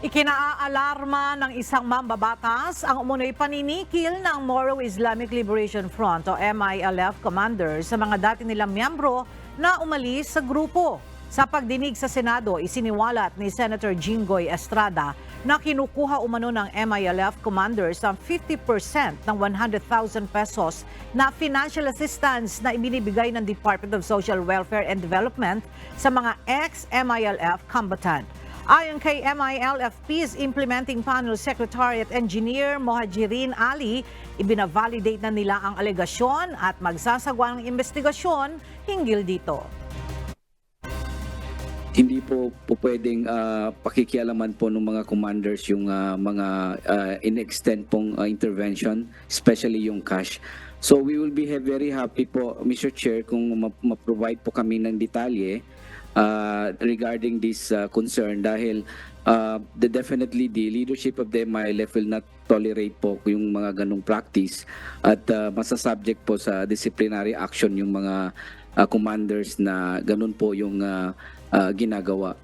Ikinaalarma ng isang mambabatas ang umunoy paninikil ng Moro Islamic Liberation Front o MILF commanders sa mga dati nilang miyembro na umalis sa grupo. Sa pagdinig sa Senado, isiniwalat ni Senator Jinggoy Estrada na kinukuha umano ng MILF commanders ang 50% ng 100,000 pesos na financial assistance na ibinibigay ng Department of Social Welfare and Development sa mga ex-MILF combatant. Ayon kay MILFP's Implementing Panel Secretary at Engineer Mohajirin Ali, ibinavalidate na nila ang alegasyon at magsasagawa ng investigasyon hinggil dito. Hindi po pwedeng pakikialaman po ng mga commanders yung mga in-extend pong intervention, especially yung cash. So we will be very happy po, Mr. Chair, kung ma-provide po kami ng detalye regarding this concern dahil definitely the leadership of the MILF will not tolerate po yung mga ganong practice at masasubject po sa disciplinary action yung mga commanders na ganun po yung ginagawa.